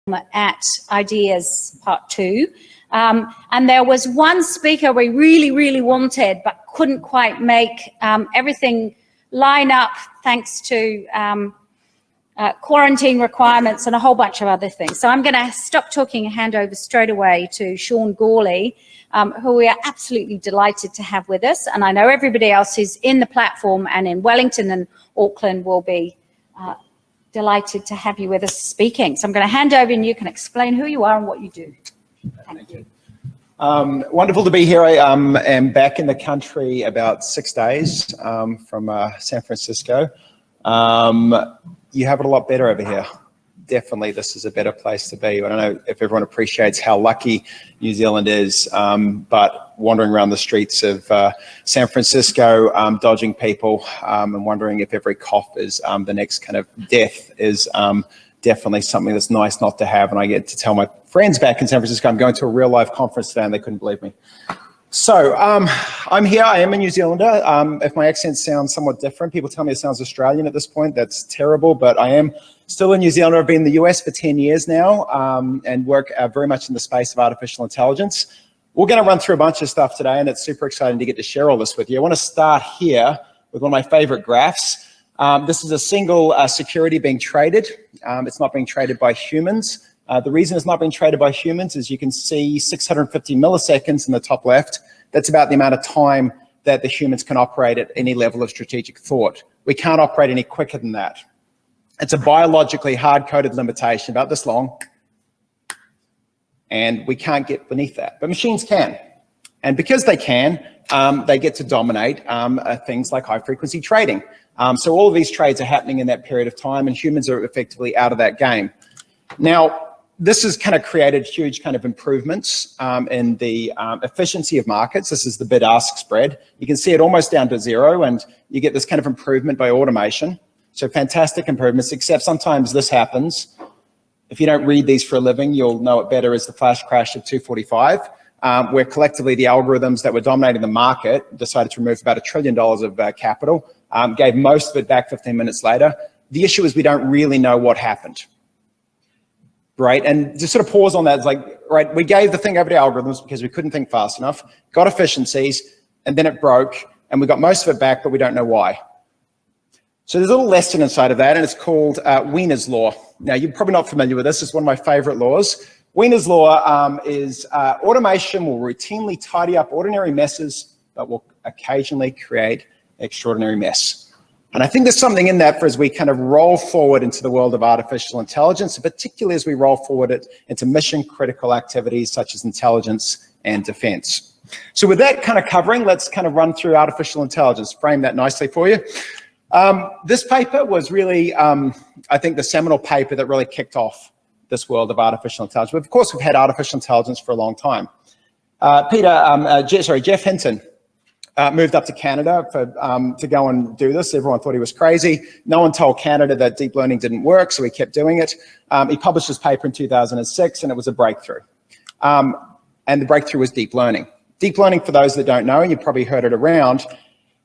at Ideas Part 2. And there was one speaker we really wanted, but couldn't quite make everything line up thanks to quarantine requirements and a whole bunch of other things. So I'm going to stop talking and hand over straight away to Sean Gourley, who we are absolutely delighted to have with us. And I know everybody else who's in the platform and in Wellington and Auckland will be delighted to have you with us speaking. So I'm going to hand over and you can explain who you are and what you do. Thank you. Wonderful to be here. I am back in the country about 6 days from San Francisco. You have it a lot better over here. Definitely, this is a better place to be. I don't know if everyone appreciates how lucky New Zealand is, but wandering around the streets of San Francisco, dodging people, and wondering if every cough is the next kind of death is definitely something that's nice not to have. And I get to tell my friends back in San Francisco, I'm going to a real life conference today, and they couldn't believe me. So I'm here, I am a New Zealander. If my accent sounds somewhat different, people tell me it sounds Australian at this point. That's terrible, but I am still a New Zealander. I've been in the US for 10 years now and work very much in the space of artificial intelligence. We're going to run through a bunch of stuff today, and it's super exciting to get to share all this with you. I want to start here with one of my favorite graphs. This is a single security being traded. It's not being traded by humans. The reason it's not being traded by humans is you can see 650 milliseconds in the top left. That's about the amount of time that the humans can operate at any level of strategic thought. We can't operate any quicker than that. It's a biologically hard-coded limitation, about this long, and we can't get beneath that. But machines can. And because they can, they get to dominate things like high-frequency trading. So all of these trades are happening in that period of time, and humans are effectively out of that game. Now, this has kind of created huge kind of improvements in the efficiency of markets. This is the bid-ask spread. You can see it almost down to zero, and you get this kind of improvement by automation. So fantastic improvements, except sometimes this happens. If you don't read these for a living, you'll know it better as the flash crash of 245, where collectively the algorithms that were dominating the market decided to remove about $1 trillion of capital, gave most of it back 15 minutes later. The issue is we don't really know what happened. Right, and just sort of pause on that. It's like, right, we gave the thing over to algorithms because we couldn't think fast enough, got efficiencies, and then it broke, and we got most of it back, but we don't know why. So there's a little lesson inside of that, and it's called Wiener's Law. Now, you're probably not familiar with this. It's one of my favorite laws. Wiener's Law is automation will routinely tidy up ordinary messes, but will occasionally create extraordinary mess. And I think there's something in that for as we kind of roll forward into the world of artificial intelligence, and particularly as we roll forward into mission critical activities such as intelligence and defense. So with that kind of covering, let's kind of run through artificial intelligence, frame that nicely for you. This paper was really, I think, the seminal paper that really kicked off this world of artificial intelligence. But of course, we've had artificial intelligence for a long time. Jeff Hinton, moved up to Canada to go and do this. Everyone thought he was crazy. No one told Canada that deep learning didn't work, so he kept doing it. He published this paper in 2006, and it was a breakthrough. And the breakthrough was deep learning. Deep learning, for those that don't know, and you've probably heard it around,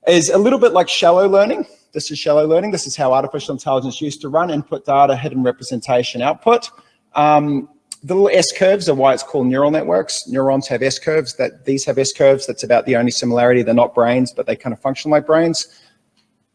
is a little bit like shallow learning. This is shallow learning. This is how artificial intelligence used to run: input data, hidden representation, output. The little S-curves are why it's called neural networks. Neurons have S-curves. These have S-curves. That's about the only similarity. They're not brains, but they kind of function like brains.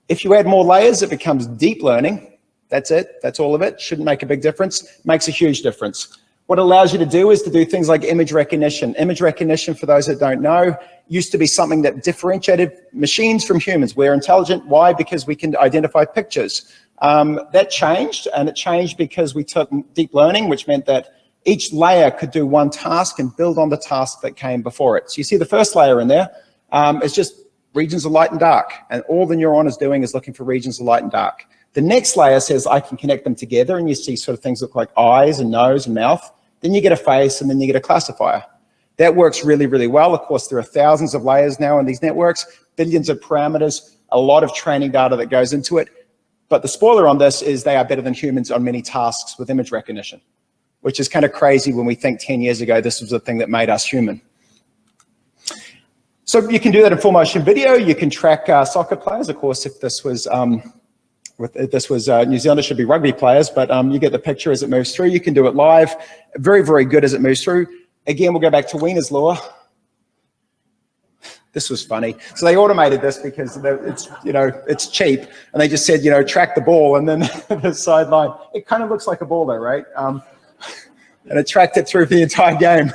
If you add more layers, it becomes deep learning. That's it. That's all of it. Shouldn't make a big difference. Makes a huge difference. What it allows you to do is to do things like image recognition. Image recognition, for those that don't know, used to be something that differentiated machines from humans. We're intelligent. Why? Because we can identify pictures. That changed, and it changed because we took deep learning, which meant that each layer could do one task and build on the task that came before it. So you see the first layer in there, it's just regions of light and dark, and all the neuron is doing is looking for regions of light and dark. The next layer says I can connect them together, and you see sort of things look like eyes and nose and mouth. Then you get a face, and then you get a classifier. That works really, really well. Of course, there are thousands of layers now in these networks, billions of parameters, a lot of training data that goes into it. But the spoiler on this is they are better than humans on many tasks with image recognition, which is kind of crazy when we think 10 years ago this was the thing that made us human. So you can do that in full motion video. You can track soccer players. Of course, if this was this was New Zealand, it should be rugby players, but you get the picture as it moves through. You can do it live. Very, very good as it moves through. Again, we'll go back to Wiener's law. This was funny. So they automated this because it's, it's cheap. And they just said, track the ball and then the sideline. It kind of looks like a ball though, right? And it tracked it through for the entire game.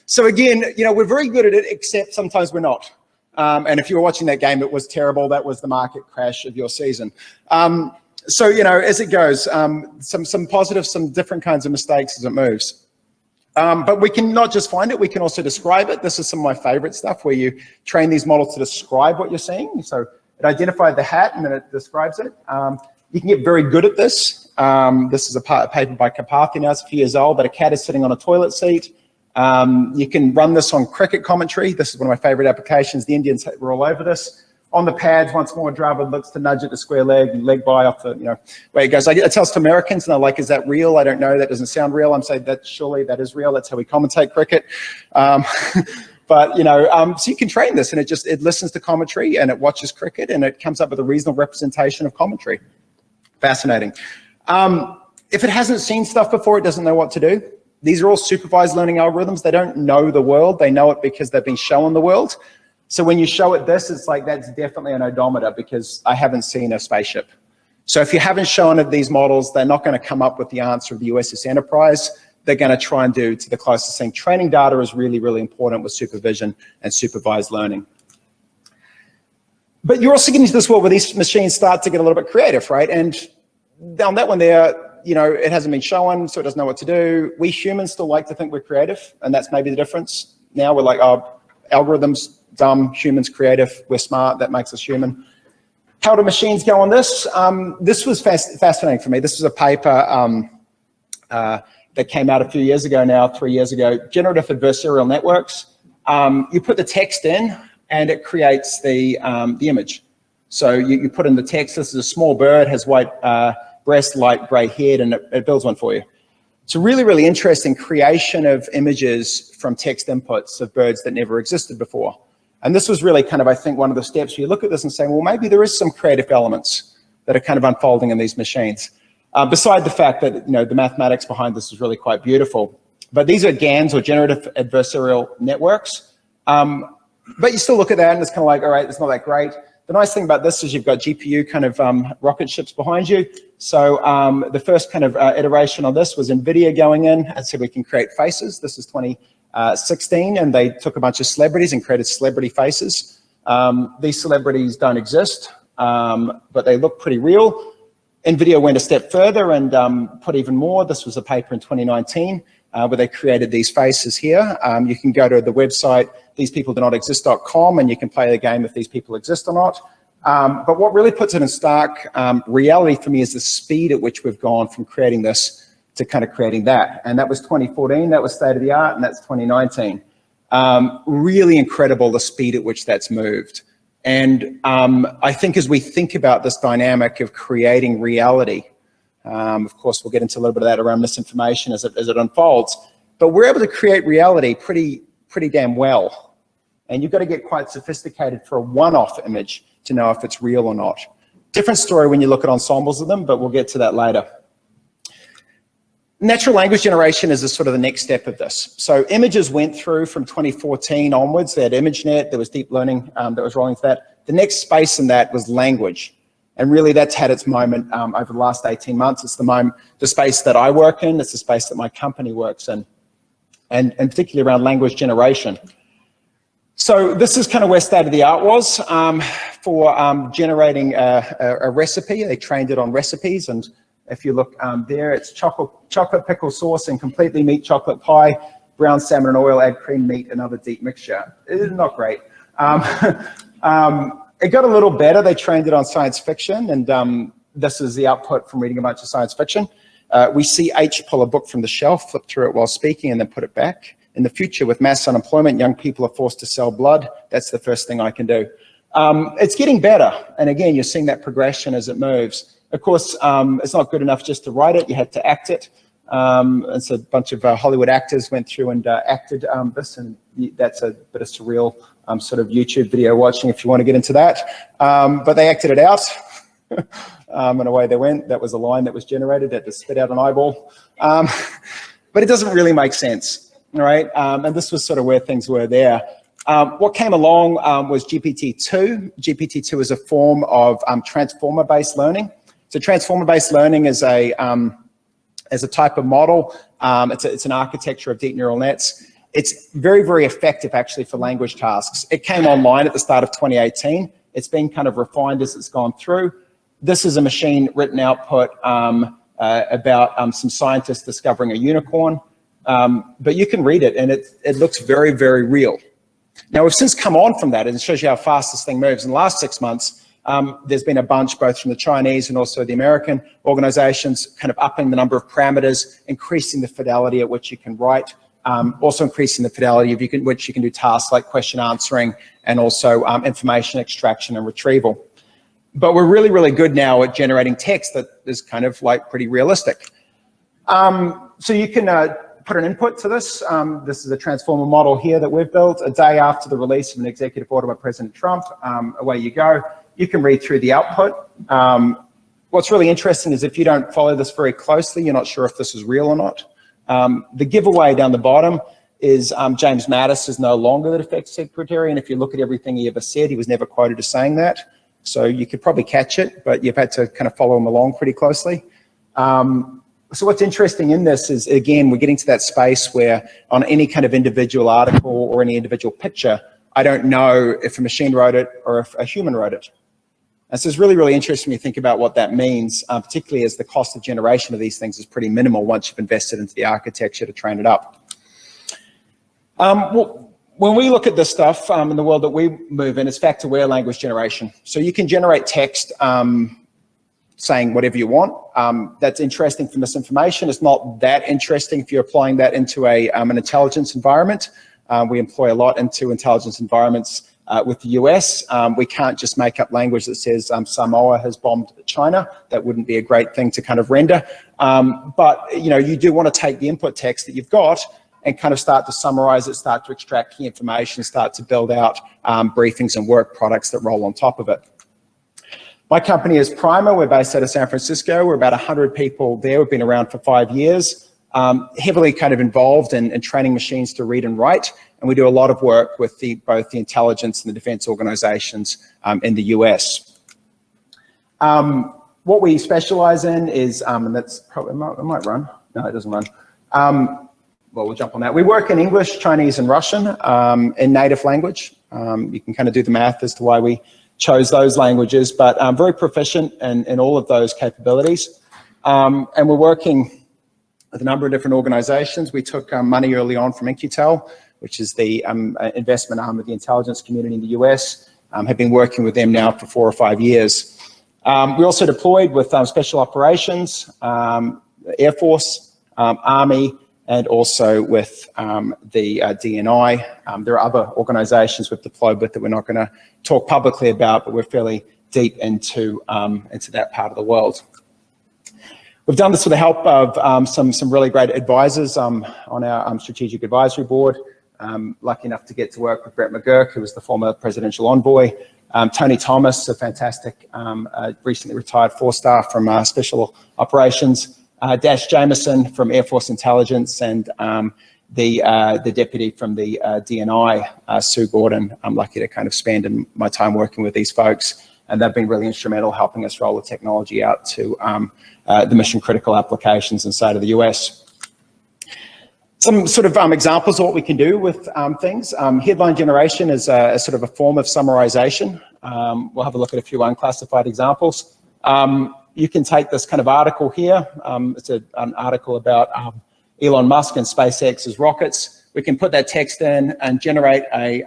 So again, we're very good at it, except sometimes we're not. And if you were watching that game, it was terrible. That was the market crash of your season. So, as it goes, some positives, some different kinds of mistakes as it moves. But we can not just find it, we can also describe it. This is some of my favorite stuff where you train these models to describe what you're seeing. So it identified the hat and then it describes it. You can get very good at this. This is a paper by Karpathy now, it's a few years old, but a cat is sitting on a toilet seat. You can run this on cricket commentary. This is one of my favorite applications. The Indians were all over this. On the pads, once more, Dravid looks to nudge it to square leg and leg by off the, way it goes. I tell it to Americans and they're like, is that real? I don't know. That doesn't sound real. I'm saying that surely that is real. That's how we commentate cricket. But, so you can train this and it listens to commentary and it watches cricket and it comes up with a reasonable representation of commentary. Fascinating. If it hasn't seen stuff before, it doesn't know what to do. These are all supervised learning algorithms. They don't know the world. They know it because they've been shown the world. So when you show it this, it's like, that's definitely an odometer because I haven't seen a spaceship. So if you haven't shown it these models, they're not going to come up with the answer of the USS Enterprise. They're going to try and do to the closest thing. Training data is really, really important with supervision and supervised learning. But you're also getting to this world where these machines start to get a little bit creative, right? And on that one there, it hasn't been shown, so it doesn't know what to do. We humans still like to think we're creative, and that's maybe the difference. Now we're like, oh, algorithms, dumb, humans creative, we're smart, that makes us human. How do machines go on this? This was fascinating for me. This was a paper that came out a few years ago now, 3 years ago, generative adversarial networks. You put the text in and it creates the image. So you put in the text, this is a small bird, has white breast, light gray head, and it builds one for you. It's a really, really interesting creation of images from text inputs of birds that never existed before. And this was really kind of, I think, one of the steps where you look at this and say, well, maybe there is some creative elements that are kind of unfolding in these machines. Beside the fact that, the mathematics behind this is really quite beautiful. But these are GANs, or generative adversarial networks. But you still look at that and it's kind of like, all right, it's not that great. The nice thing about this is you've got GPU kind of rocket ships behind you. So the first kind of iteration on this was NVIDIA going in and said we can create faces. This is 2016, and they took a bunch of celebrities and created celebrity faces. These celebrities don't exist, but they look pretty real. NVIDIA went a step further and put even more. This was a paper in 2019 where they created these faces here. You can go to the website, thesepeopledonotexist.com, and you can play the game if these people exist or not. But what really puts it in stark reality for me is the speed at which we've gone from creating this to kind of creating that. And that was 2014, that was state of the art, and that's 2019. Really incredible the speed at which that's moved. And I think as we think about this dynamic of creating reality, of course, we'll get into a little bit of that around misinformation as it unfolds, but we're able to create reality pretty damn well. And you've got to get quite sophisticated for a one-off image to know if it's real or not. Different story when you look at ensembles of them, but we'll get to that later. Natural language generation is sort of the next step of this. So images went through from 2014 onwards. They had ImageNet, there was deep learning that was rolling to that. The next space in that was language. And really that's had its moment over the last 18 months. It's the space that I work in, it's the space that my company works in, and particularly around language generation. So this is kind of where state of the art was for generating a recipe. They trained it on recipes, and if you look there, it's chocolate pickle sauce and completely meat chocolate pie, brown salmon and oil, add cream, meat, another deep mixture. It is not great. It got a little better. They trained it on science fiction, and this is the output from reading a bunch of science fiction. We see H pull a book from the shelf, flip through it while speaking, and then put it back. In the future, with mass unemployment, young people are forced to sell blood. That's the first thing I can do. It's getting better, and again, you're seeing that progression as it moves. Of course, it's not good enough just to write it. You had to act it. And so a bunch of Hollywood actors went through and acted this, and that's a bit of surreal sort of YouTube video watching if you want to get into that. But they acted it out. And away they went. That was a line that was generated that just spit out an eyeball. But it doesn't really make sense, all right? And this was sort of where things were there. What came along was GPT-2. GPT-2 is a form of transformer-based learning. So transformer-based learning is a type of model. It's an architecture of deep neural nets. It's very, very effective actually for language tasks. It came online at the start of 2018. It's been kind of refined as it's gone through. This is a machine written output about some scientists discovering a unicorn. But you can read it and it looks very, very real. Now we've since come on from that, and it shows you how fast this thing moves. In the last 6 months, there's been a bunch both from the Chinese and also the American organizations kind of upping the number of parameters, increasing the fidelity at which you can write, also increasing the fidelity of which you can do tasks like question answering and also information extraction and retrieval. But we're really, really good now at generating text that is kind of like pretty realistic. So you can put an input to this. This is a transformer model here that we've built a day after the release of an executive order by President Trump. Away you go. You can read through the output. What's really interesting is if you don't follow this very closely, you're not sure if this is real or not. The giveaway down the bottom is James Mattis is no longer the defense secretary, and if you look at everything he ever said, he was never quoted as saying that. So you could probably catch it, but you've had to kind of follow him along pretty closely. So what's interesting in this is, again, we're getting to that space where on any kind of individual article or any individual picture, I don't know if a machine wrote it or if a human wrote it. And so it's really, really interesting when you think about what that means, particularly as the cost of generation of these things is pretty minimal once you've invested into the architecture to train it up. Well, when we look at this stuff in the world that we move in, it's fact-aware language generation. So you can generate text saying whatever you want. That's interesting for misinformation. It's not that interesting if you're applying that into an intelligence environment. We employ a lot into intelligence environments with the US. We can't just make up language that says Samoa has bombed China. That wouldn't be a great thing to kind of render. But you do want to take the input text that you've got and kind of start to summarize it, start to extract key information, start to build out briefings and work products that roll on top of it. My company is Primer. We're based out of San Francisco. We're about 100 people there. We've been around for 5 years, heavily kind of involved in training machines to read and write. And we do a lot of work with both the intelligence and the defense organizations in the US. What we specialize in is, and that's probably, it might run. No, it doesn't run. Well, we'll jump on that. We work in English, Chinese, and Russian in native language. You can kind of do the math as to why we chose those languages, but I'm very proficient in all of those capabilities. And we're working with a number of different organizations. We took money early on from Incutel, which is the investment arm of the intelligence community in the US. Have been working with them now for 4 or 5 years. We also deployed with special operations, Air Force, Army, and also with the DNI. There are other organizations we've deployed with that we're not going to talk publicly about, but we're fairly deep into that part of the world. We've done this with the help of some really great advisors on our strategic advisory board. Lucky enough to get to work with Brett McGurk, who was the former presidential envoy. Tony Thomas, a fantastic, recently retired 4-star from Special Operations. Dash Jameson from Air Force Intelligence, and the deputy from the DNI, Sue Gordon. I'm lucky to kind of spend my time working with these folks, and they've been really instrumental helping us roll the technology out to the mission critical applications inside of the US. Some sort of examples of what we can do with things. Headline generation is a sort of a form of summarization. We'll have a look at a few unclassified examples. You can take this kind of article here. It's an article about Elon Musk and SpaceX's rockets. We can put that text in and generate a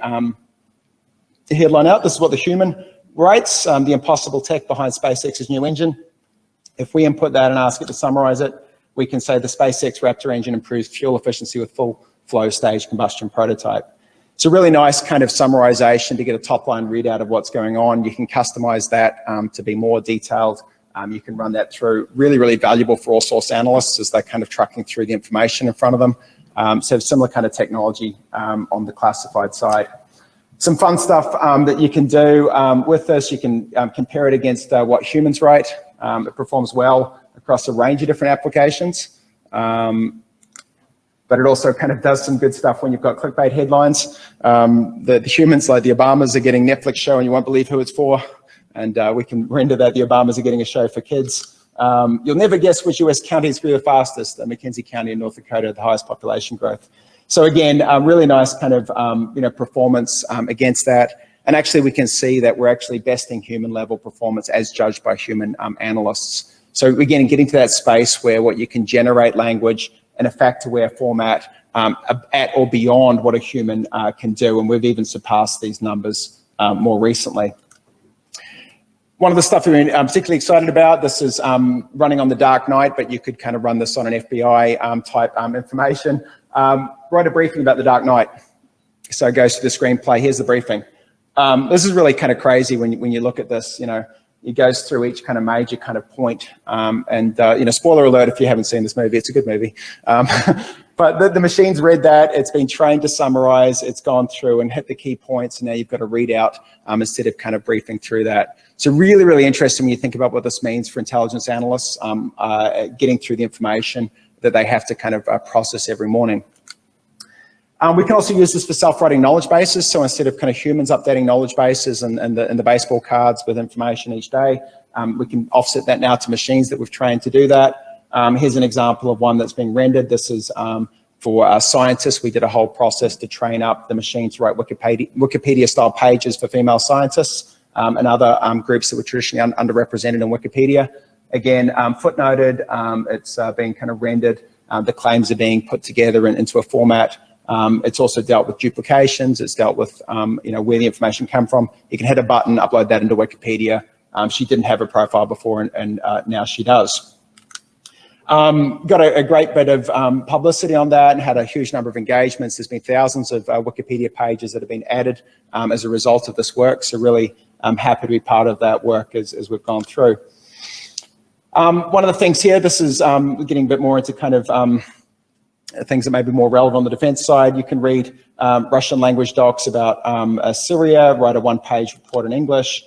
headline out. This is what the human writes, the impossible tech behind SpaceX's new engine. If we input that and ask it to summarize it, we can say the SpaceX Raptor engine improves fuel efficiency with full flow stage combustion prototype. It's a really nice kind of summarization to get a top line readout of what's going on. You can customize that to be more detailed. You can run that through. Really, really valuable for all source analysts as they're kind of trucking through the information in front of them. So similar kind of technology on the classified side. Some fun stuff that you can do with this. You can compare it against what humans write. It performs well across a range of different applications. But it also kind of does some good stuff when you've got clickbait headlines. The humans, like the Obamas, are getting Netflix show and you won't believe who it's for. And we can render that the Obamas are getting a show for kids. You'll never guess which US counties grew the fastest. McKenzie County in North Dakota, the highest population growth. So again, really nice kind of performance against that. And actually we can see that we're actually besting human level performance as judged by human analysts. So again, getting to that space where what you can generate language in a fact-aware format at or beyond what a human can do. And we've even surpassed these numbers more recently. One of the stuff we've been particularly excited about, this is running on the dark night, but you could kind of run this on an FBI type information. Write a briefing about the Dark Knight. So it goes to the screenplay. Here's the briefing. This is really kind of crazy when you look at this. It goes through each kind of major kind of point. Spoiler alert if you haven't seen this movie, it's a good movie. But the machine's read that. It's been trained to summarize. It's gone through and hit the key points. And now you've got to read out instead of kind of briefing through that. So really, really interesting when you think about what this means for intelligence analysts, getting through the information that they have to kind of process every morning. We can also use this for self-writing knowledge bases. So instead of kind of humans updating knowledge bases and the baseball cards with information each day, we can offset that now to machines that we've trained to do that. Here's an example of one that's being rendered. This is for scientists. We did a whole process to train up the machine to write Wikipedia-style pages for female scientists and other groups that were traditionally underrepresented in Wikipedia. Again, footnoted, it's being kind of rendered. The claims are being put together into a format. It's also dealt with duplications. It's dealt with, where the information came from. You can hit a button, upload that into Wikipedia. She didn't have a profile before, and now she does. Got a great bit of publicity on that and had a huge number of engagements. There's been thousands of Wikipedia pages that have been added as a result of this work. So really, I'm happy to be part of that work as we've gone through. One of the things here, this is getting a bit more into kind of things that may be more relevant on the defense side. You can read Russian language docs about Syria, write a one-page report in English,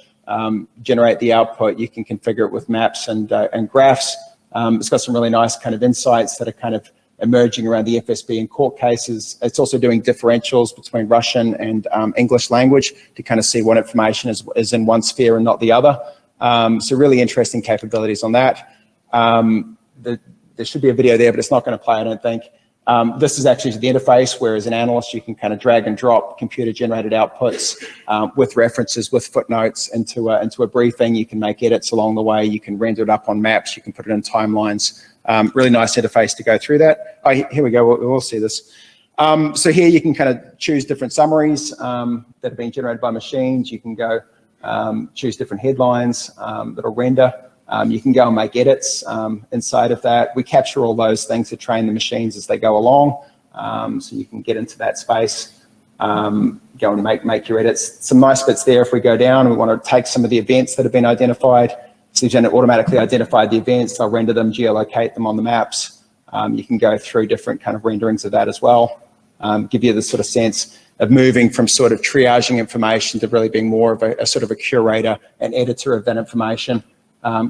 generate the output. You can configure it with maps and graphs. It's got some really nice kind of insights that are kind of emerging around the FSB in court cases. It's also doing differentials between Russian and English language to kind of see what information is in one sphere and not the other. So really interesting capabilities on that. There should be a video there, but it's not going to play, I don't think. This is actually the interface where as an analyst you can kind of drag and drop computer generated outputs with references, with footnotes into a briefing. You can make edits along the way. You can render it up on maps. You can put it in timelines. Really nice interface to go through that. Oh, here we go. We'll see this. So here you can kind of choose different summaries that have been generated by machines. You can go choose different headlines that'll render. You can go and make edits inside of that. We capture all those things to train the machines as they go along. So you can get into that space, go and make your edits. Some nice bits there if we go down. We want to take some of the events that have been identified. So you automatically identified the events. They'll render them, geolocate them on the maps. You can go through different kind of renderings of that as well. Give you the sort of sense of moving from sort of triaging information to really being more of a sort of a curator and editor of that information.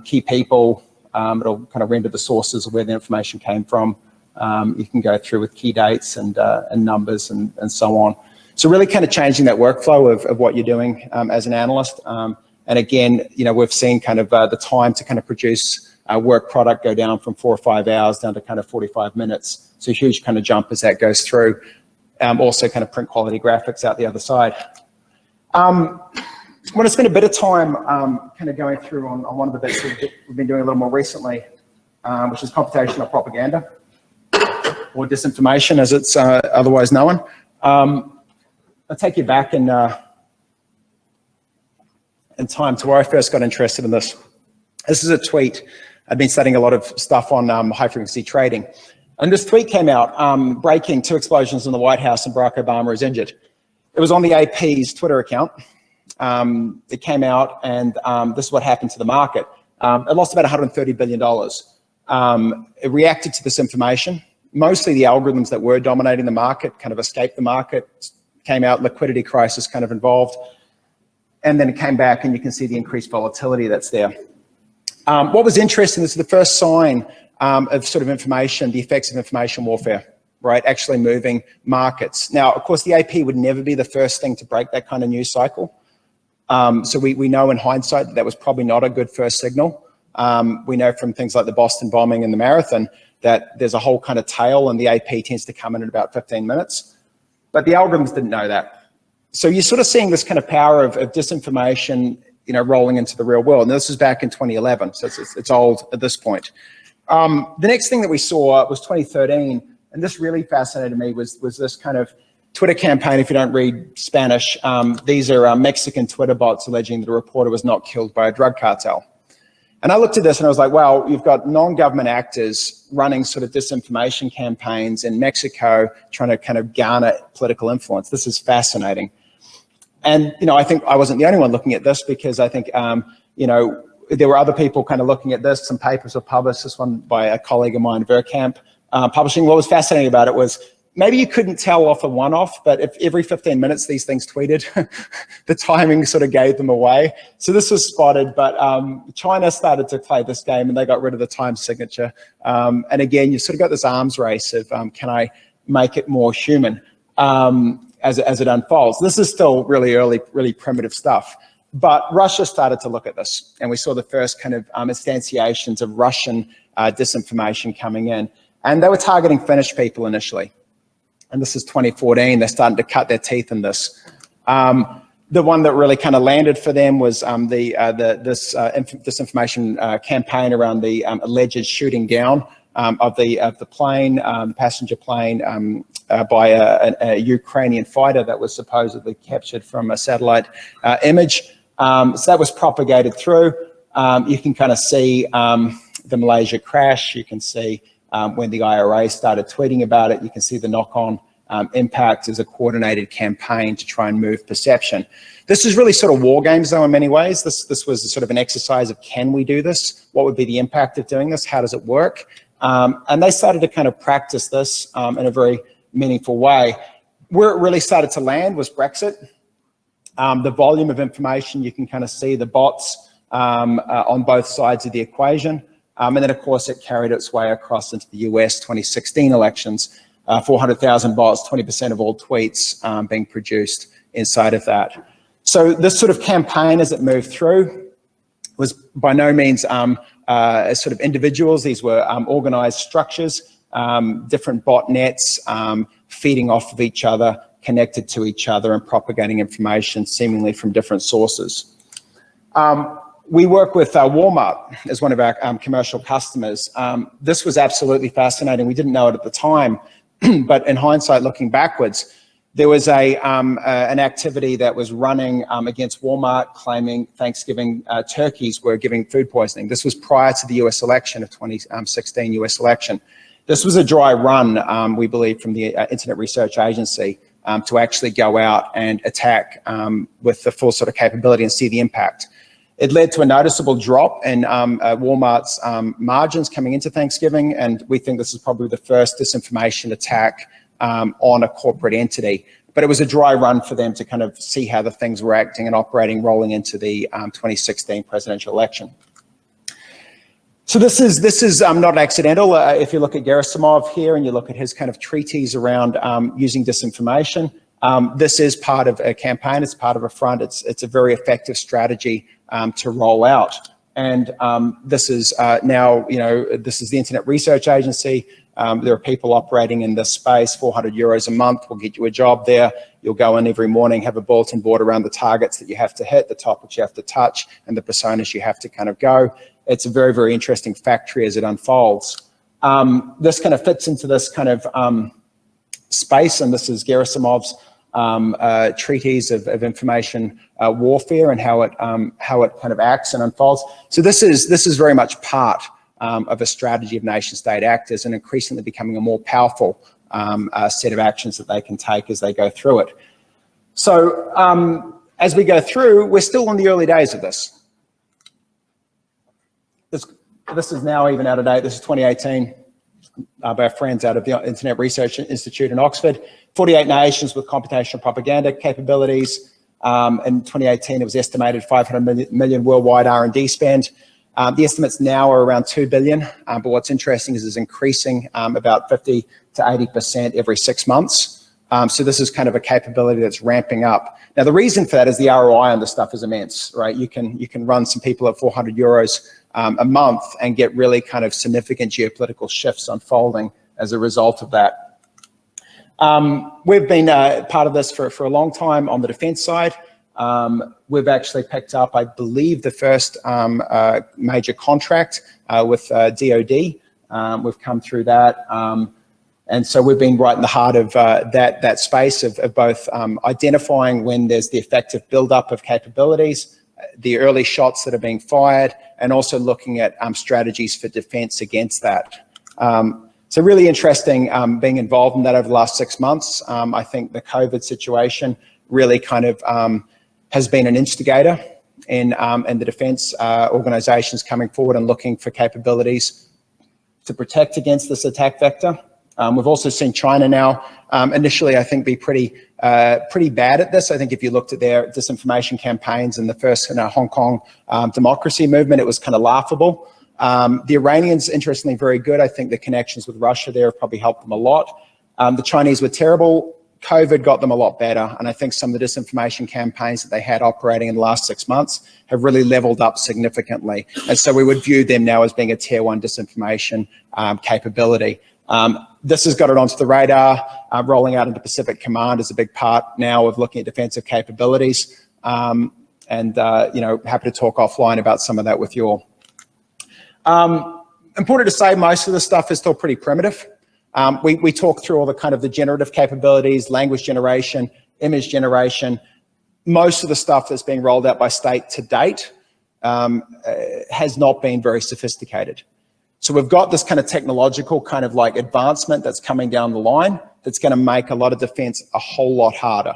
Key people, it'll kind of render the sources of where the information came from. You can go through with key dates and numbers and so on. So really kind of changing that workflow of what you're doing as an analyst. And again, we've seen kind of the time to kind of produce a work product go down from 4 or 5 hours down to kind of 45 minutes. So a huge kind of jump as that goes through. Also kind of print quality graphics out the other side. I want to spend a bit of time kind of going through on one of the bits we've been doing a little more recently, which is computational propaganda, or disinformation as it's otherwise known. I'll take you back in time to where I first got interested in this. This is a tweet. I've been studying a lot of stuff on high-frequency trading. And this tweet came out, breaking 2 explosions in the White House and Barack Obama is injured. It was on the AP's Twitter account. It came out and this is what happened to the market. It lost about $130 billion. It reacted to this information. Mostly the algorithms that were dominating the market kind of escaped the market, came out, liquidity crisis kind of involved. And then it came back, and you can see the increased volatility that's there. What was interesting, this is the first sign of sort of information, the effects of information warfare, right? Actually moving markets. Now, of course, the AP would never be the first thing to break that kind of news cycle. So we know in hindsight that was probably not a good first signal. We know from things like the Boston bombing and the marathon that there's a whole kind of tail, and the AP tends to come in at about 15 minutes. But the algorithms didn't know that. So you're sort of seeing this kind of power of disinformation, you know, rolling into the real world. And this was back in 2011, so it's old at this point. The next thing that we saw was 2013, and this really fascinated me, was this kind of Twitter campaign. If you don't read Spanish, these are Mexican Twitter bots alleging that a reporter was not killed by a drug cartel. And I looked at this and I was like, wow, you've got non-government actors running sort of disinformation campaigns in Mexico, trying to kind of garner political influence. This is fascinating. And, you know, I think I wasn't the only one looking at this, because I think, you know, there were other people kind of looking at this. Some papers were published, this one by a colleague of mine, Verkamp, publishing. What was fascinating about it was, maybe you couldn't tell off a one-off, but if every 15 minutes these things tweeted, the timing sort of gave them away. So this was spotted, but China started to play this game, and they got rid of the time signature. And again, you've sort of got this arms race of, can I make it more human as it unfolds? This is still really early, really primitive stuff. But Russia started to look at this, and we saw the first kind of instantiations of Russian disinformation coming in. And they were targeting Finnish people initially. And this is 2014, they're starting to cut their teeth in this. The one that really kind of landed for them was this disinformation campaign around the alleged shooting down of the plane, the passenger plane, by a Ukrainian fighter that was supposedly captured from a satellite image. So that was propagated through. You can kind of see the Malaysia crash. You can see when the IRA started tweeting about it. You can see the knock-on impact as a coordinated campaign to try and move perception. This is really sort of war games, though, in many ways. This was sort of an exercise of, can we do this? What would be the impact of doing this? How does it work? And they started to kind of practice this in a very meaningful way. Where it really started to land was Brexit. The volume of information, you can kind of see the bots on both sides of the equation. And then, of course, it carried its way across into the US 2016 elections. 400,000 bots, 20% of all tweets being produced inside of that. So this sort of campaign, as it moved through, was by no means sort of individuals. These were organized structures, different botnets feeding off of each other, connected to each other, and propagating information seemingly from different sources. We work with Walmart as one of our commercial customers. This was absolutely fascinating. We didn't know it at the time, but in hindsight, looking backwards, there was an activity that was running against Walmart, claiming Thanksgiving turkeys were giving food poisoning. This was prior to the US election of 2016 US election. This was a dry run, we believe, from the Internet Research Agency to actually go out and attack with the full sort of capability and see the impact. It led to a noticeable drop in Walmart's margins coming into Thanksgiving, and we think this is probably the first disinformation attack on a corporate entity. But it was a dry run for them to kind of see how the things were acting and operating rolling into the 2016 presidential election. So this is not accidental. If you look at Gerasimov here and you look at his kind of treatise around using disinformation, this is part of a campaign, it's part of a front, it's a very effective strategy to roll out. And this is now, you know, this is the Internet Research Agency. There are people operating in this space. 400 euros a month will get you a job there. You'll go in every morning, have a bulletin board around the targets that you have to hit, the topics you have to touch, and the personas you have to kind of go. It's a very, very interesting factory as it unfolds. This kind of fits into this kind of space, and this is Gerasimov's treatise of information warfare and how it kind of acts and unfolds. So this is very much part of a strategy of nation-state actors and increasingly becoming a more powerful set of actions that they can take as they go through it. So as we go through, we're still in the early days of this. This is now even out of date. This is 2018. by our friends out of the Internet Research Institute in Oxford. 48 nations with computational propaganda capabilities. In 2018, it was estimated 500 million worldwide R&D spend. The estimates now are around 2 billion, but what's interesting is it's increasing about 50 to 80% every 6 months. So this is kind of a capability that's ramping up. Now, the reason for that is the ROI on this stuff is immense, right? You can run some people at 400 euros a month and get really kind of significant geopolitical shifts unfolding as a result of that. We've been part of this for a long time on the defense side. We've actually picked up, I believe, the first major contract with DOD. We've come through that. And so we've been right in the heart of that space of both identifying when there's the effective buildup of capabilities, the early shots that are being fired, and also looking at strategies for defense against that. So really interesting being involved in that over the last 6 months. I think the COVID situation really kind of has been an instigator in the defense organizations coming forward and looking for capabilities to protect against this attack vector. We've also seen China now initially, I think, be pretty bad at this. I think if you looked at their disinformation campaigns in the first Hong Kong democracy movement, it was kind of laughable. The Iranians, interestingly, very good. I think the connections with Russia there have probably helped them a lot. The Chinese were terrible. COVID got them a lot better. And I think some of the disinformation campaigns that they had operating in the last 6 months have really leveled up significantly. And so we would view them now as being a tier 1 disinformation capability. This has got it onto the radar. Rolling out into Pacific Command is a big part now of looking at defensive capabilities. You know, happy to talk offline about some of that with you all. Important to say, most of the stuff is still pretty primitive. We talk through all the kind of the generative capabilities, language generation, image generation. Most of the stuff that's being rolled out by state to date has not been very sophisticated. So we've got this kind of technological kind of like advancement that's coming down the line that's going to make a lot of defense a whole lot harder.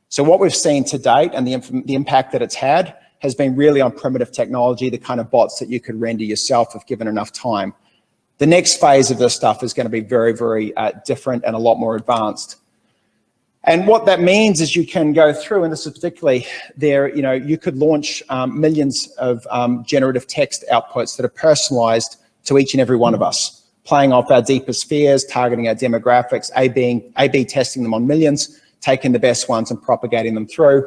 So what we've seen to date and the impact that it's had has been really on primitive technology, the kind of bots that you could render yourself if given enough time. The next phase of this stuff is going to be very, very different and a lot more advanced. And what that means is you can go through, and this is particularly there, you know, you could launch millions of generative text outputs that are personalized to each and every one of us, playing off our deepest fears, targeting our demographics, A/B testing them on millions, taking the best ones and propagating them through,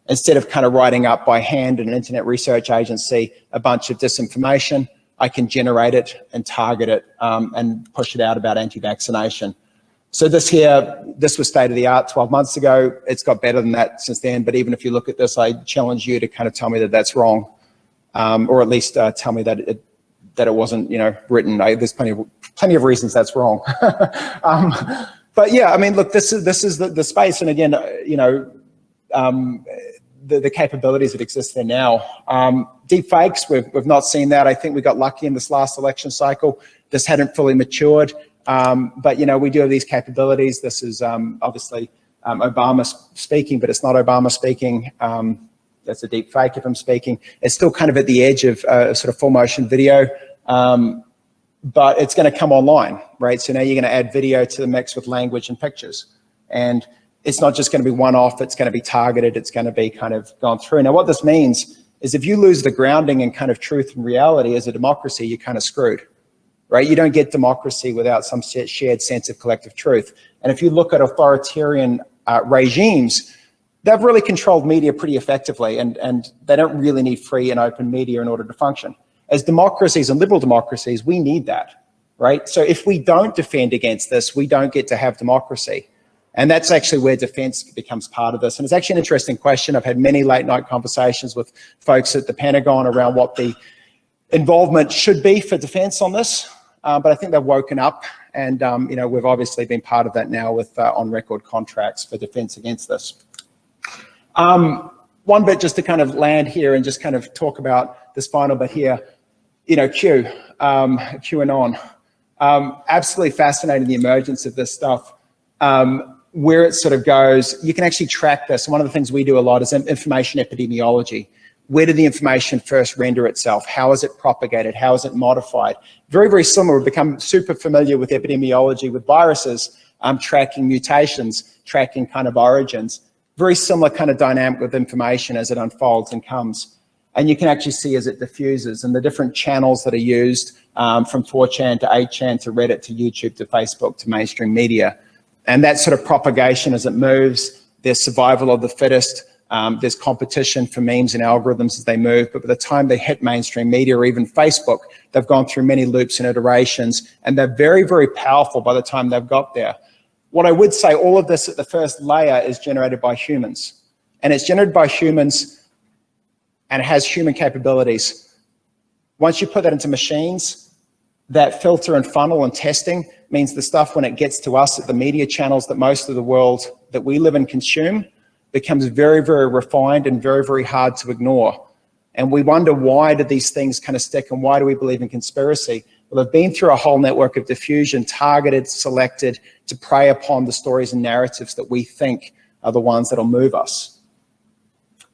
instead of kind of writing up by hand in an internet research agency a bunch of disinformation. I can generate it and target it and push it out about anti-vaccination. So this was state of the art 12 months ago. It's got better than that since then. But even if you look at this, I challenge you to kind of tell me that that's wrong, or at least tell me that it wasn't, you know, written. There's plenty of reasons that's wrong. But yeah, I mean, look, this is the space, and again, you know, the capabilities that exist there now. Deep fakes, we've not seen that. I think we got lucky in this last election cycle. This hadn't fully matured, but you know, we do have these capabilities. This is obviously Obama speaking, but it's not Obama speaking. That's a deep fake if I'm speaking. It's still kind of at the edge of sort of full motion video, but it's going to come online, right? So now you're going to add video to the mix with language and pictures. And it's not just going to be one-off, it's going to be targeted, it's going to be kind of gone through. Now, what this means is if you lose the grounding in kind of truth and reality as a democracy, you're kind of screwed, right? You don't get democracy without some shared sense of collective truth. And if you look at authoritarian regimes, they've really controlled media pretty effectively, and they don't really need free and open media in order to function. As democracies and liberal democracies, we need that, right? So if we don't defend against this, we don't get to have democracy. And that's actually where defense becomes part of this. And it's actually an interesting question. I've had many late night conversations with folks at the Pentagon around what the involvement should be for defense on this. But I think they've woken up, and you know, we've obviously been part of that now with on-record contracts for defense against this. One bit just to kind of land here and just kind of talk about this final bit here, you know, QAnon. Absolutely fascinating, the emergence of this stuff. Where it sort of goes, you can actually track this. One of the things we do a lot is information epidemiology. Where did the information first render itself? How is it propagated? How is it modified? Very, very similar. We've become super familiar with epidemiology, with viruses, tracking mutations, tracking kind of origins. Very similar kind of dynamic with information as it unfolds and comes. And you can actually see as it diffuses and the different channels that are used, from 4chan to 8chan to Reddit to YouTube to Facebook to mainstream media. And that sort of propagation as it moves, there's survival of the fittest, there's competition for memes and algorithms as they move, but by the time they hit mainstream media or even Facebook, they've gone through many loops and iterations, and they're very, very powerful by the time they've got there. What I would say, all of this at the first layer is generated by humans, and it's generated by humans and it has human capabilities. Once you put that into machines, that filter and funnel and testing means the stuff when it gets to us at the media channels that most of the world that we live and consume becomes very, very refined and very, very hard to ignore. And we wonder, why do these things kind of stick and why do we believe in conspiracy? Well, they've been through a whole network of diffusion, targeted, selected to prey upon the stories and narratives that we think are the ones that'll move us.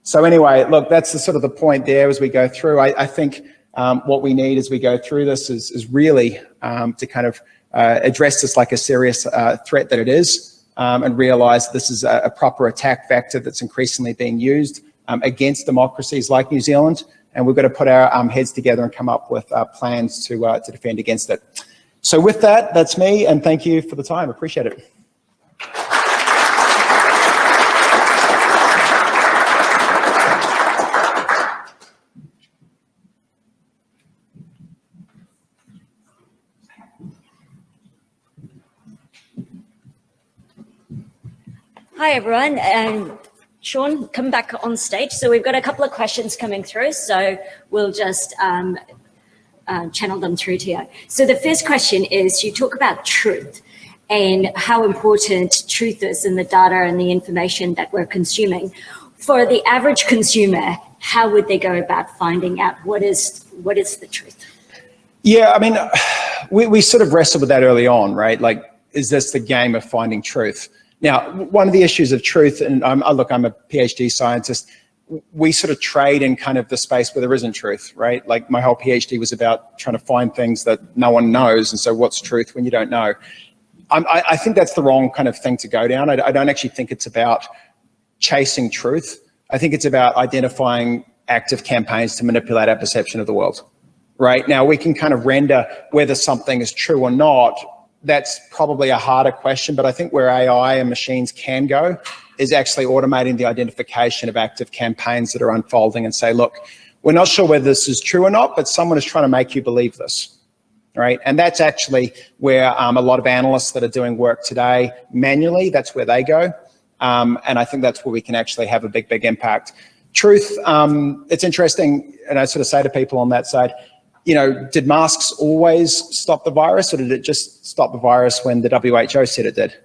So anyway, look, that's the sort of the point there as we go through. I think what we need as we go through this is really to kind of address this like a serious threat that it is, and realize this is a proper attack vector that's increasingly being used against democracies like New Zealand, and we've got to put our heads together and come up with plans to defend against it. So with that, that's me, and thank you for the time. Appreciate it. Hi, everyone. Sean, come back on stage. So we've got a couple of questions coming through, so we'll just channel them through to you. So the first question is, you talk about truth and how important truth is in the data and the information that we're consuming. For the average consumer, how would they go about finding out what is the truth? Yeah, I mean, we sort of wrestled with that early on, right? Like, is this the game of finding truth? Now, one of the issues of truth, and look, I'm a PhD scientist, we sort of trade in kind of the space where there isn't truth, right? Like my whole PhD was about trying to find things that no one knows, and so what's truth when you don't know? I think that's the wrong kind of thing to go down. I don't actually think it's about chasing truth. I think it's about identifying active campaigns to manipulate our perception of the world, right? Now, we can kind of render whether something is true or not. That's probably a harder question, but I think where AI and machines can go is actually automating the identification of active campaigns that are unfolding and say, look, we're not sure whether this is true or not, but someone is trying to make you believe this, right? And that's actually where a lot of analysts that are doing work today manually, that's where they go. And I think that's where we can actually have a big, big impact. Truth, it's interesting, and I sort of say to people on that side, you know, did masks always stop the virus, or did it just stop the virus when the WHO said it did?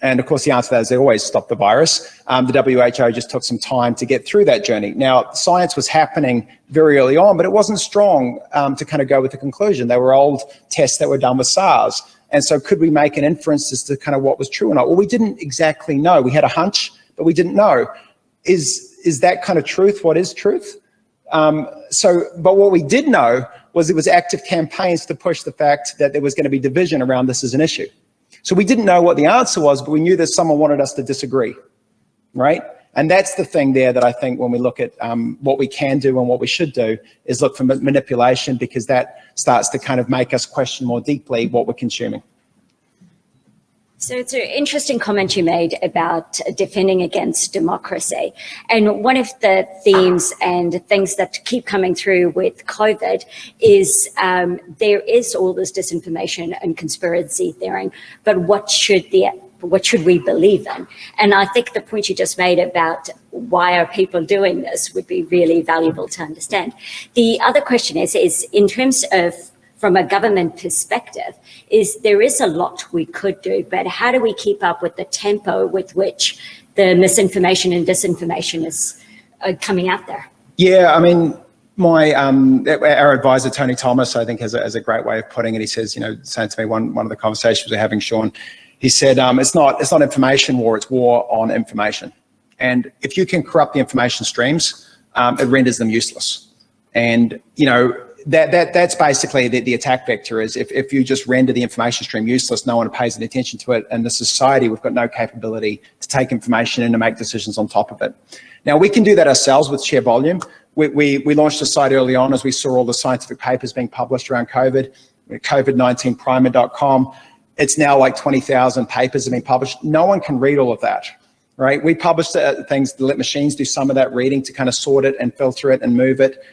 And of course, the answer to that is they always stopped the virus. The WHO just took some time to get through that journey. Now, science was happening very early on, but it wasn't strong to kind of go with the conclusion. They were old tests that were done with SARS. And so could we make an inference as to kind of what was true or not? Well, we didn't exactly know. We had a hunch, but we didn't know. Is that kind of truth? What is truth? But what we did know was it was active campaigns to push the fact that there was going to be division around this as an issue. So we didn't know what the answer was, but we knew that someone wanted us to disagree, right? And that's the thing there that I think when we look at what we can do and what we should do is look for manipulation, because that starts to kind of make us question more deeply what we're consuming. So it's an interesting comment you made about defending against democracy. And one of the themes and things that keep coming through with COVID is there is all this disinformation and conspiracy theory, but what should we believe in? And I think the point you just made about why are people doing this would be really valuable to understand. The other question is in terms of, from a government perspective, there is a lot we could do, but how do we keep up with the tempo with which the misinformation and disinformation is coming out there? Yeah, I mean, our advisor, Tony Thomas, I think has a great way of putting it. He says, you know, saying to me one of the conversations we're having, Sean, he said, it's not information war, it's war on information. And if you can corrupt the information streams, it renders them useless. And, you know, that's basically the attack vector is if you just render the information stream useless, no one pays any attention to it. And the society, we've got no capability to take information and to make decisions on top of it. Now, we can do that ourselves with sheer volume. We launched a site early on as we saw all the scientific papers being published around COVID, COVID-19primer.com. It's now like 20,000 papers have been published. No one can read all of that, right? We published things to let machines do some of that reading to kind of sort it and filter it and move it.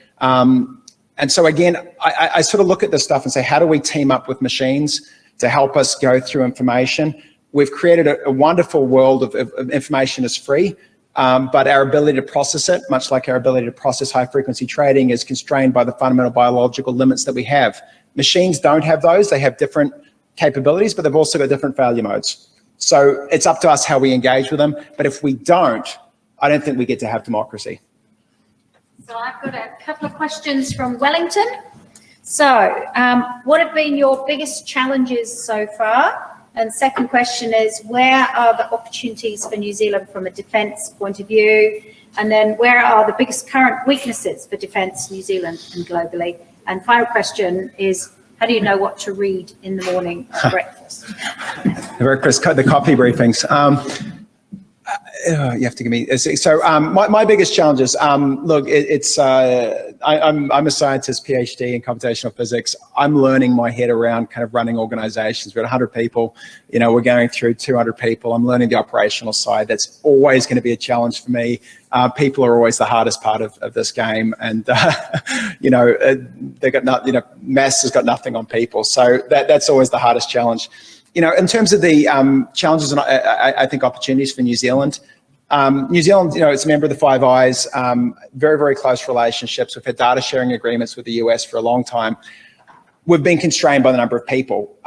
And so again, I sort of look at this stuff and say, how do we team up with machines to help us go through information? We've created a wonderful world of information is free, but our ability to process it, much like our ability to process high frequency trading, is constrained by the fundamental biological limits that we have. Machines don't have those. They have different capabilities, but they've also got different failure modes. So it's up to us how we engage with them. But if we don't, I don't think we get to have democracy. So I've got a couple of questions from Wellington. So what have been your biggest challenges so far? And second question is, where are the opportunities for New Zealand from a defence point of view? And then where are the biggest current weaknesses for defence New Zealand and globally? And final question is, how do you know what to read in the morning at breakfast? The coffee briefings. You have to give me, so my biggest challenges, look, I'm a scientist, PhD in computational physics. I'm learning my head around kind of running organizations. We've got 100 people, you know, we're going through 200 people. I'm learning the operational side. That's always going to be a challenge for me. People are always the hardest part of this game. And, you know, they got not, you know, maths has got nothing on people. So that's always the hardest challenge. You know, in terms of the challenges and I think opportunities for New Zealand, you know, it's a member of the Five Eyes, very, very close relationships. We've had data sharing agreements with the US for a long time. We've been constrained by the number of people.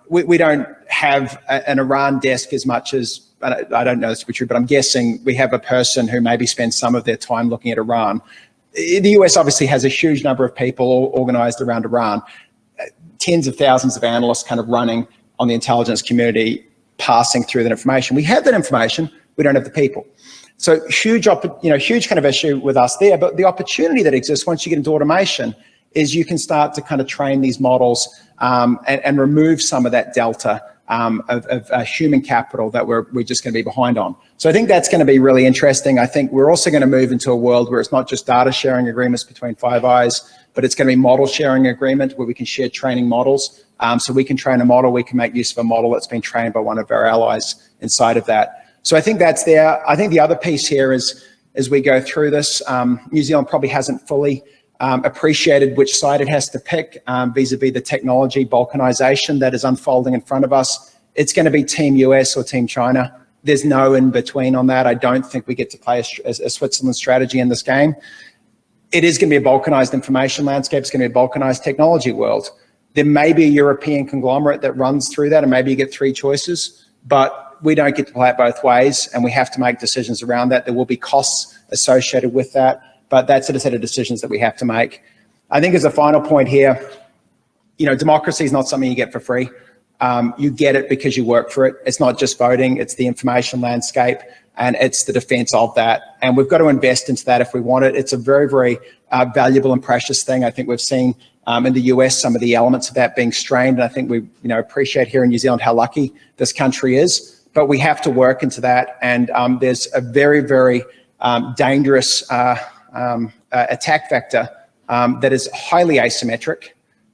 We don't have an Iran desk as much as, I don't know this to be true, but I'm guessing we have a person who maybe spends some of their time looking at Iran. The US obviously has a huge number of people organized around Iran, tens of thousands of analysts kind of running on the intelligence community, passing through that information. We have that information, we don't have the people. So huge kind of issue with us there, but the opportunity that exists once you get into automation is you can start to kind of train these models and remove some of that delta of human capital that we're just going to be behind on. So I think that's going to be really interesting. I think we're also going to move into a world where it's not just data sharing agreements between Five Eyes, but it's going to be model sharing agreement where we can share training models. So we can train a model, we can make use of a model that's been trained by one of our allies inside of that. So I think that's there. I think the other piece here is, as we go through this, New Zealand probably hasn't fully appreciated which side it has to pick vis-a-vis the technology balkanization that is unfolding in front of us. It's going to be Team US or Team China. There's no in between on that. I don't think we get to play a Switzerland strategy in this game. It is going to be a balkanized information landscape. It's going to be a balkanized technology world. There may be a European conglomerate that runs through that, and maybe you get three choices, but we don't get to play it both ways, and we have to make decisions around that. There will be costs associated with that, but that's a set of decisions that we have to make. I think as a final point here, you know, democracy is not something you get for free. You get it because you work for it. It's not just voting, it's the information landscape, and it's the defense of that. And we've got to invest into that if we want it. It's a very, very valuable and precious thing. I think we've seen in the US some of the elements of that being strained. And I think we appreciate here in New Zealand how lucky this country is. But we have to work into that. And there's a very, very dangerous attack vector that is highly asymmetric,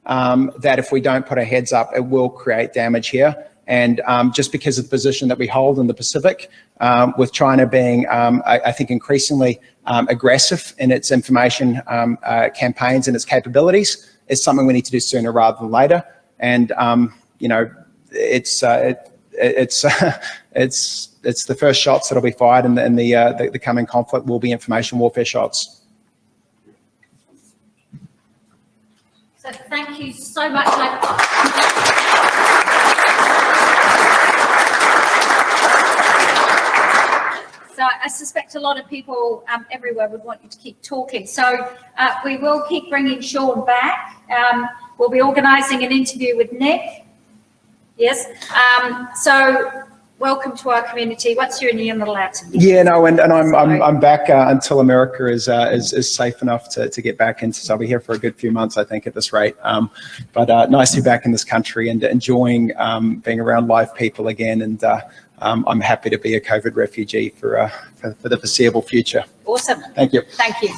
that if we don't put our heads up, it will create damage here. And just because of the position that we hold in the Pacific, with China being, I think, increasingly aggressive in its information campaigns and its capabilities, is something we need to do sooner rather than later. And you know, it's the first shots that'll be fired in the coming conflict will be information warfare shots. So thank you so much. So I suspect a lot of people everywhere would want you to keep talking. So we will keep bringing Sean back. We'll be organising an interview with Nick. Yes. So welcome to our community. Once you're in, you're not allowed to leave. Yeah, no, and I'm back until America is safe enough to get back into. So I'll be here for a good few months, I think, at this rate. But nice to be back in this country and enjoying being around live people again. And I'm happy to be a COVID refugee for the foreseeable future. Awesome. Thank you. Thank you.